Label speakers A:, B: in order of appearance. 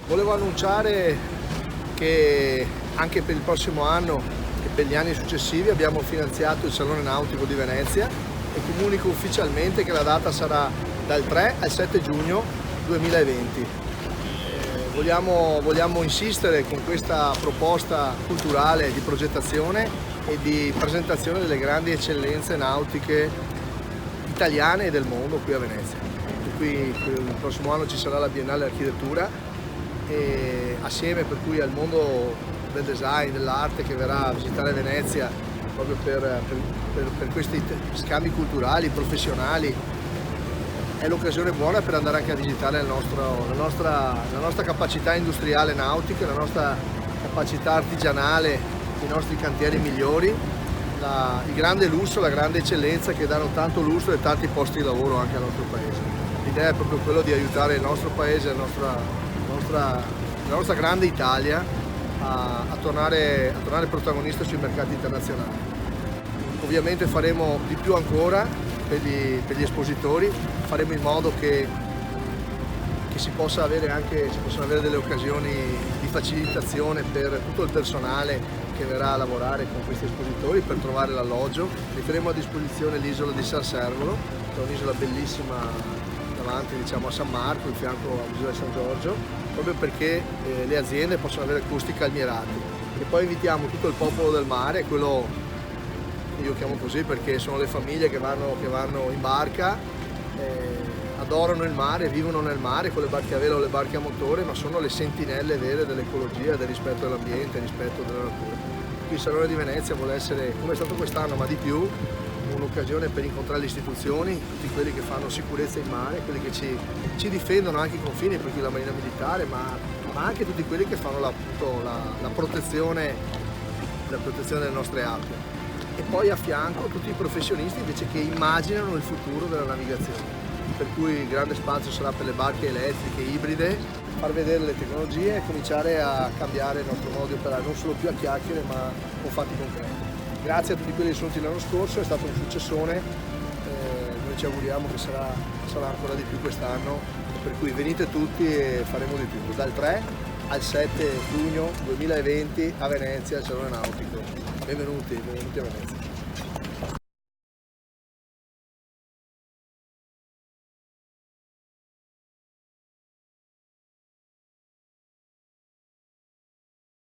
A: Volevo annunciare che anche per il prossimo anno e per gli anni successivi abbiamo finanziato il Salone Nautico di Venezia e comunico ufficialmente che la data sarà dal 3 al 7 giugno 2020. Vogliamo insistere con questa proposta culturale di progettazione e di presentazione delle grandi eccellenze nautiche italiane e del mondo qui a Venezia. Il prossimo anno ci sarà la Biennale Architettura e assieme per cui al mondo del design, dell'arte che verrà a visitare Venezia proprio per questi scambi culturali, professionali, è l'occasione buona per andare anche a visitare la nostra capacità industriale nautica, la nostra capacità artigianale, i nostri cantieri migliori, il grande lusso, la grande eccellenza che danno tanto lustro e tanti posti di lavoro anche al nostro paese. L'idea è proprio quello di aiutare il nostro paese, la nostra grande Italia a tornare protagonista sui mercati internazionali. Ovviamente faremo di più ancora per gli espositori, faremo in modo che si possano avere delle occasioni di facilitazione per tutto il personale che verrà a lavorare con questi espositori per trovare l'alloggio. Metteremo a disposizione l'isola di San Servolo, che è un'isola bellissima davanti a San Marco, in fianco al Museo di San Giorgio, proprio perché le aziende possono avere costi calmierati. E poi invitiamo tutto il popolo del mare, quello che io chiamo così perché sono le famiglie che vanno in barca, adorano il mare, vivono nel mare con le barche a vela o le barche a motore, ma sono le sentinelle vere dell'ecologia, del rispetto dell'ambiente, del rispetto della natura. Qui il Salone di Venezia vuole essere, come è stato quest'anno, ma di più, un'occasione per incontrare le istituzioni, tutti quelli che fanno sicurezza in mare, quelli che ci difendono anche i confini, per cui la Marina Militare, ma anche tutti quelli che fanno la protezione delle nostre acque. E poi a fianco tutti i professionisti invece che immaginano il futuro della navigazione. Per cui il grande spazio sarà per le barche elettriche, ibride, far vedere le tecnologie e cominciare a cambiare il nostro modo di operare, non solo più a chiacchiere ma con fatti concreti. Grazie a tutti quelli che sono venuti l'anno scorso, è stato un successone, noi ci auguriamo che sarà ancora di più quest'anno, per cui venite tutti e faremo di tutto, dal 3 al 7 giugno 2020 a Venezia, al Salone Nautico. Benvenuti a Venezia.